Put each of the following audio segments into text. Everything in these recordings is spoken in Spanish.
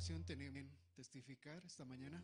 salvación tenemos que testificar esta mañana.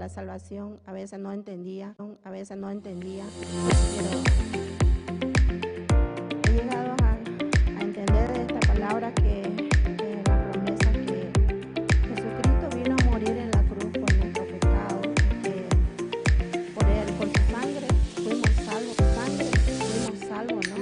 Salvación, a veces no entendía, pero he llegado a entender de esta palabra que la promesa que Jesucristo vino a morir en la cruz por nuestro pecado, que por él, por su sangre fuimos salvos, ¿no?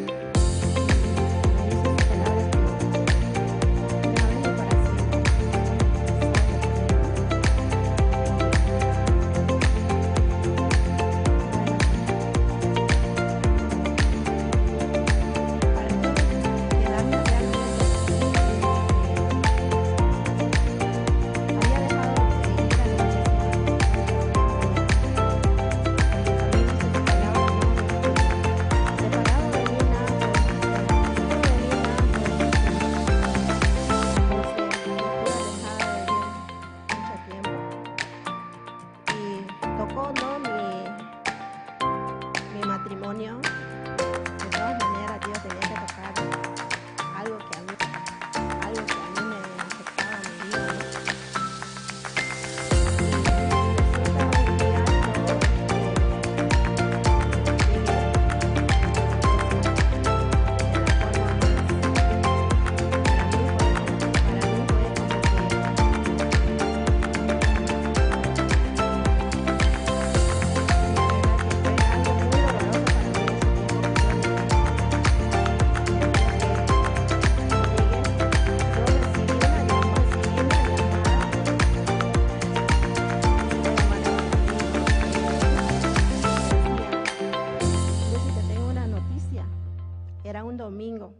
Era un domingo.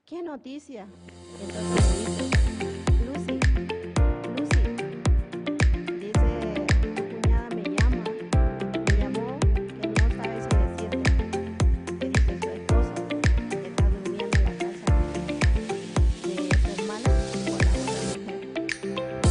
¿Qué noticia? Entonces me dice, Lucy, dice, tu cuñada me llamó, que no sabe si decirte, que dice su esposo, que está durmiendo en la casa de su hermana con la otra mujer. Entonces,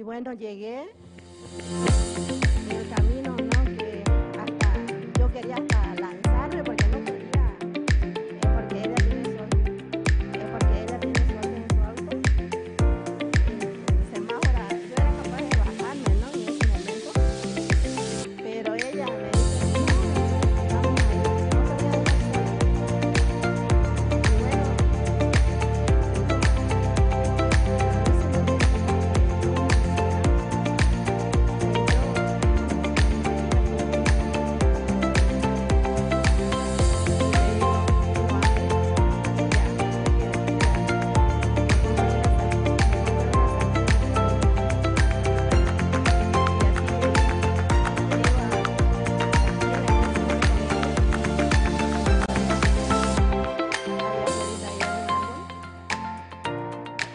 bueno, llegué en el camino, ¿no? Que hasta, yo quería hasta lanzarme porque no quería, porque ella tiene sol, porque ella tiene sol en su auto. En el semáforo, yo era capaz de bajarme, ¿no? En ese momento, pero ella me dice, no, vamos a ir, no sabía de la sola. Y bueno,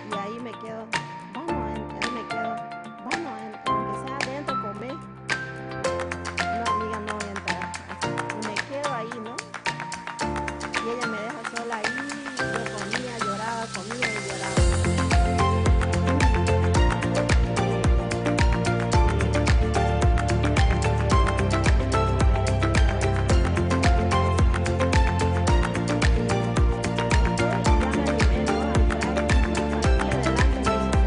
y ahí me quedo, ahí me quedo, aunque sea adentro, comer. No, amiga, no voy a entrar. Y me quedo ahí, ¿no? Y ella me deja sola ahí, yo comía, lloraba, comía y lloraba. Ya me animé, ¿no? A entrar, aquí adelante me dice,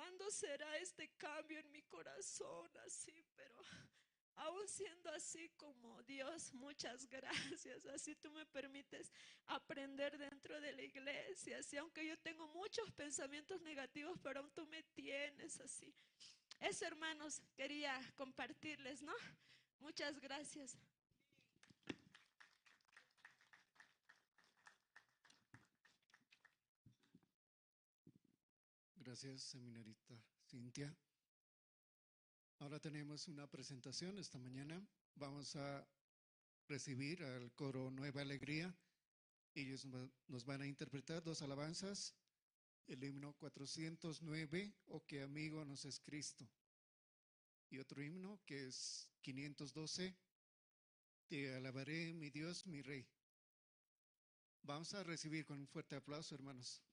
¿cuándo será este cambio en mi corazón? Así, pero aún siendo así como Dios, muchas gracias. Así tú me permites aprender dentro de la iglesia. Así, aunque yo tengo muchos pensamientos negativos, pero aún tú me tienes así. Eso, hermanos, quería compartirles, ¿no? Muchas gracias. Gracias, seminarista Cintia. Ahora tenemos una presentación esta mañana. Vamos a recibir al coro Nueva Alegría. Ellos nos van a interpretar dos alabanzas. El himno 409, O qué amigo nos es Cristo. Y otro himno que es 512, Te alabaré, mi Dios, mi Rey. Vamos a recibir con un fuerte aplauso, hermanos.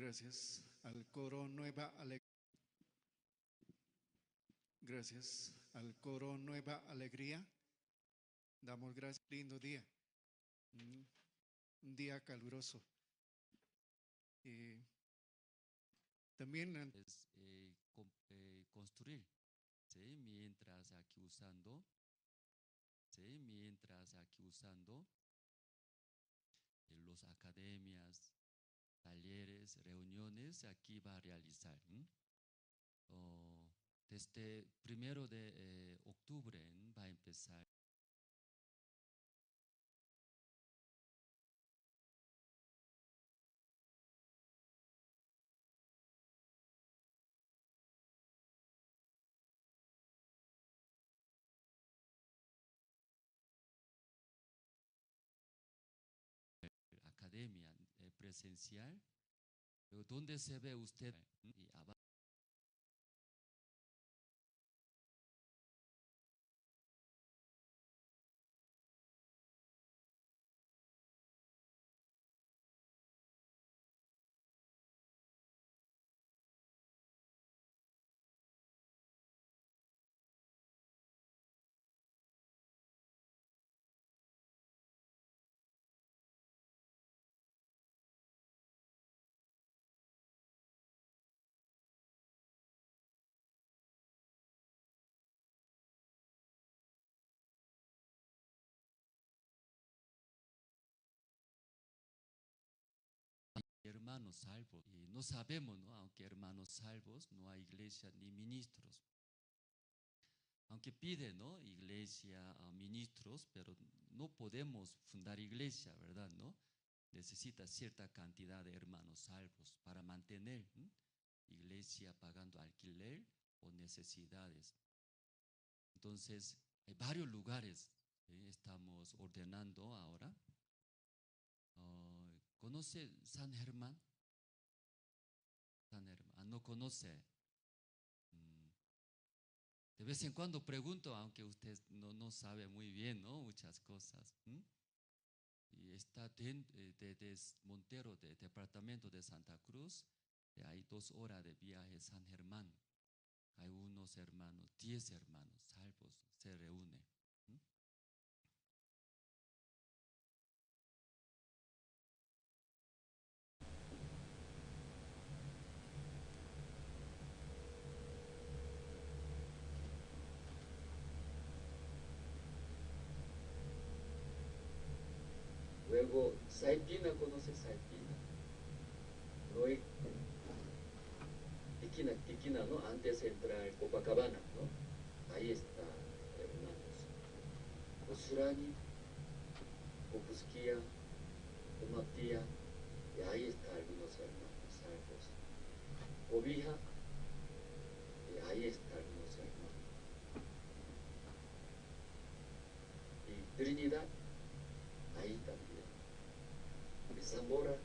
Gracias al coro Nueva Alegría. Gracias al coro Nueva Alegría. Damos gracias. Lindo día. Un día caluroso. También Es construir, ¿sí? Mientras aquí usando, ¿sí? Mientras aquí usando los academias, talleres, reuniones, aquí va a realizar. Desde 1 de octubre va a empezar. Academia presencial, pero ¿dónde se ve usted? Y hermanos salvos, y no sabemos, ¿no? Aunque hermanos salvos, no hay iglesia ni ministros. Aunque pide, ¿no? Iglesia, ministros, pero no podemos fundar iglesia, ¿verdad? ¿No? Necesita cierta cantidad de hermanos salvos para mantener iglesia pagando alquiler o necesidades. Entonces, hay varios lugares que estamos ordenando ahora. ¿Conoce San Germán? San Germán, no conoce. De vez en cuando pregunto, aunque usted no sabe muy bien, ¿no? Muchas cosas. Y está de Montero, de departamento de Santa Cruz, hay 2 horas de viaje San Germán. Hay unos hermanos, 10 hermanos salvos, se reúnen. Luego, Saipina, ¿conoce Saipina? Roy, Tiquina, ¿no? Antes de entrar en Copacabana, ¿no? Ahí está, hermanos. Osurani, Copusquía, Omaptía, y ahí están algunos hermanos salvos. Cobija, y ahí están algunos hermanos. Y Trinidad, ahí también. Y Zamora,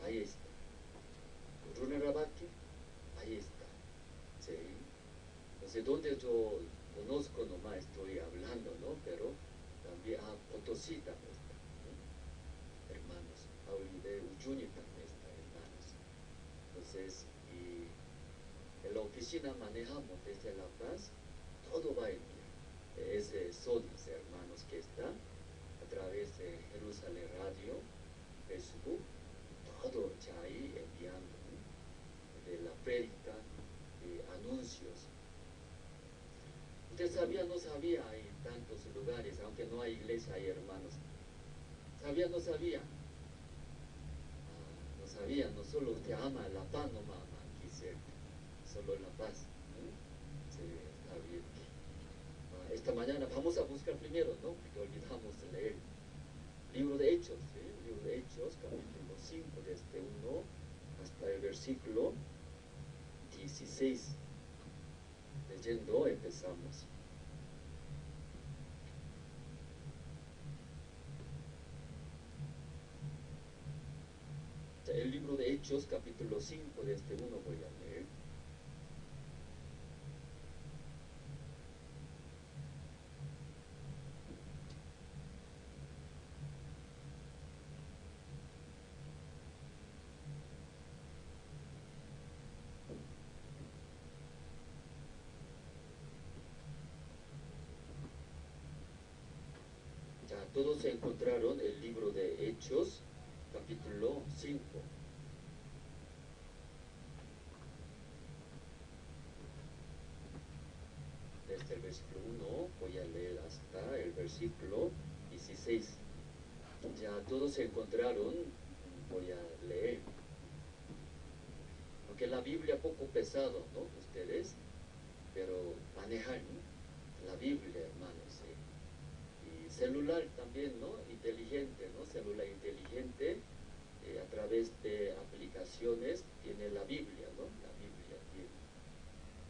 ahí está. Runarabaque, ahí está. ¿Sí? No sé dónde yo conozco nomás, estoy hablando, ¿no? Pero también, Potosí también está, ¿no? Hermanos, de Uyuni también está, hermanos. Entonces, y en la oficina manejamos desde La Paz, todo va a enviar. Son los hermanos que están a través de Jerusalén Radio, Facebook, todo ya ahí enviando, ¿no? De la prédica, de anuncios. Usted sabía, no sabía, hay tantos lugares, aunque no hay iglesia, hay hermanos. ¿Sabía, no sabía? No sabía, no solo usted ama La Paz, no ama aquí cerca, solo La Paz. Sí, está bien. Esta mañana vamos a buscar primero, ¿no? Porque olvidamos de leer. Libro de Hechos, ¿sí? Libro de Hechos, capítulo 5, desde 1 hasta el versículo 16. Leyendo, empezamos. El libro de Hechos, capítulo 5, desde 1 voy a leer. todos encontraron el libro de Hechos, capítulo 5. Desde el versículo 1 voy a leer hasta el versículo 16. Ya todos se encontraron, voy a leer. Aunque la Biblia poco pesado, ¿no? Ustedes, pero manejar, ¿no? La Biblia, hermanos. Y celular también, ¿no? Inteligente, ¿no? Celular inteligente, a través de aplicaciones tiene la Biblia, ¿no? La Biblia tiene.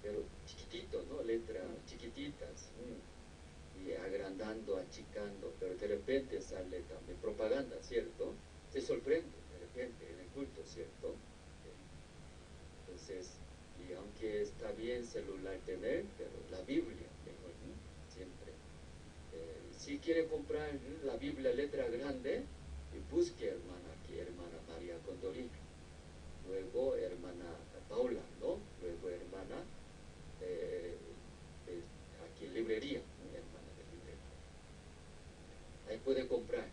Pero chiquitito, ¿no? Letras chiquititas. Y agrandando, achicando, pero de repente sale también propaganda, ¿cierto? Se sorprende de repente en el culto, ¿cierto? Entonces, y aunque está bien celular tener, pero la Biblia mejor, ¿no? Siempre. Si quiere comprar la Biblia letra grande, busque hermana aquí, hermana María Condorino, luego hermana Paula, ¿no? Luego hermana aquí librería, hermana de librería. Ahí puede comprar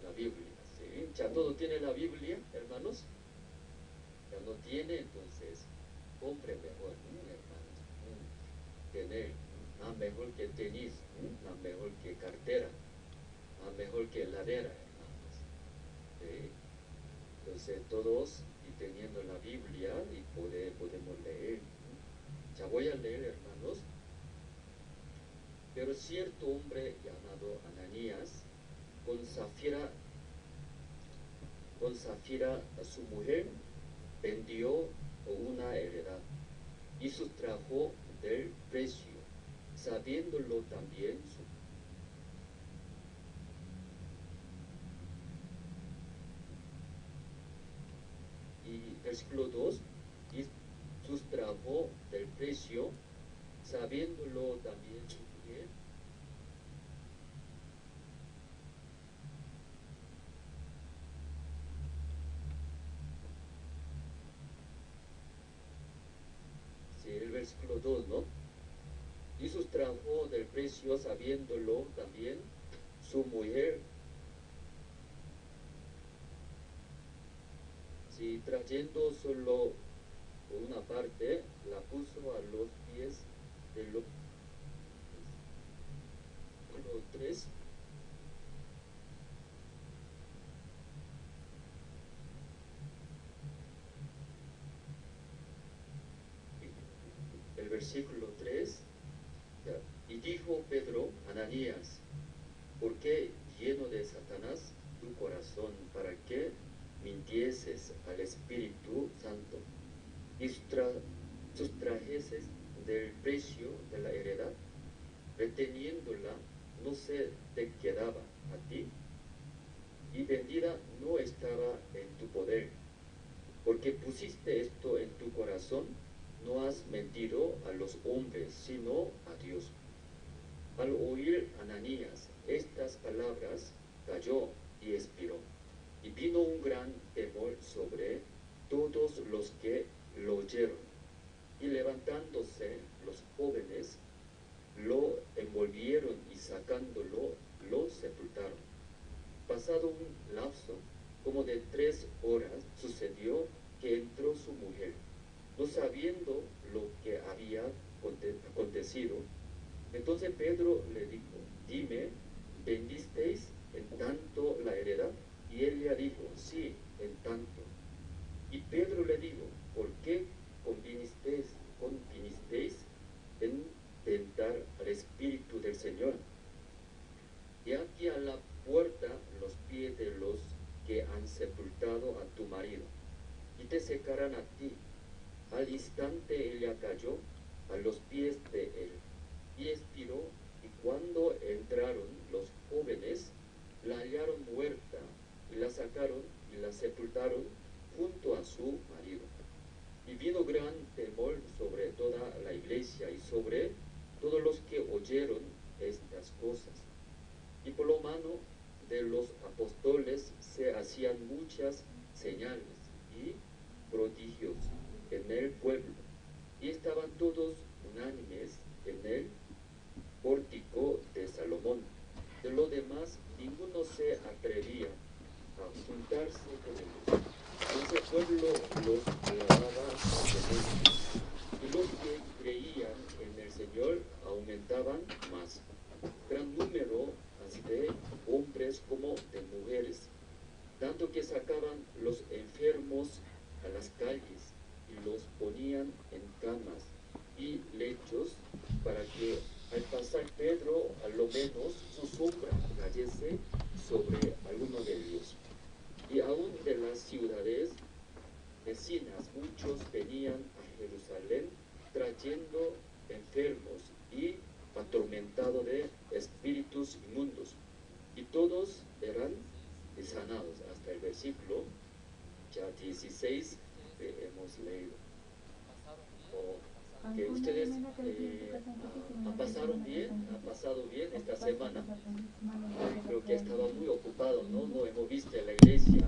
la Biblia, ¿sí? Ya todo tiene la Biblia, hermanos. Ya no tiene, entonces compre mejor, hermanos. Tener, más mejor que tenis, más mejor que cartera, más mejor que heladera, hermanos. ¿Sí? Entonces todos y teniendo la Biblia y podemos leer. Ya voy a leer, hermanos. Pero cierto hombre llamado Ananías, con Zafira a su mujer, vendió una heredad y sustrajo del precio, sabiéndolo también y versículo 2, y sustrajo del precio, sabiéndolo también su mujer. Sí, el versículo 2, ¿no? Y sustrajo del precio, sabiéndolo también su mujer. Si trayendo solo una parte, la puso a los pies de los 3. El versículo 3. Y dijo Pedro, Ananías, ¿por qué lleno de Satanás tu corazón para que mintieses al Espíritu Santo y sustrajeses del precio de la heredad, reteniéndola no se te quedaba a ti y vendida no estaba en tu poder? Porque pusiste esto en tu corazón, no has mentido a los hombres, sino a Dios. Al oír Ananías estas palabras, cayó y expiró. Y vino un gran temor sobre todos los que lo oyeron. Y levantándose los jóvenes, lo envolvieron y sacándolo, lo sepultaron. Pasado un lapso como de 3 horas, sucedió que entró su mujer, no sabiendo lo que había acontecido. Entonces Pedro le dijo, dime, ¿vendisteis en tanto la heredad? Y ella dijo, sí, en tanto. Y Pedro le dijo, ¿por qué convinisteis en tentar al Espíritu del Señor? Y aquí a la puerta los pies de los que han sepultado a tu marido, y te secarán a ti. Al instante ella cayó a los pies de él y expiró, y cuando entraron los jóvenes, la hallaron muerta, y la sacaron y la sepultaron junto a su marido. Y vino gran temor sobre toda la iglesia y sobre todos los que oyeron estas cosas. Y por lo mano de los apóstoles se hacían muchas señales y prodigios en el pueblo, y estaban todos unánimes en el pórtico de Salomón. De lo demás ninguno se atrevía a juntarse con ellos. Entonces el pueblo los alababa fuertemente, y los que creían en el Señor aumentaban más. Gran número así de hombres como de mujeres, tanto que sacaban los enfermos a las calles y los ponían en camas y lechos para que al pasar Pedro, a lo menos su sombra cayese sobre alguno de ellos. Y aún de las ciudades vecinas muchos venían a Jerusalén trayendo enfermos y atormentados de espíritus inmundos, y todos eran sanados. Hasta el versículo ya 16 que hemos leído. Que ustedes han pasado bien esta semana. Creo que estaba muy ocupado, ¿no? No hemos visto en la iglesia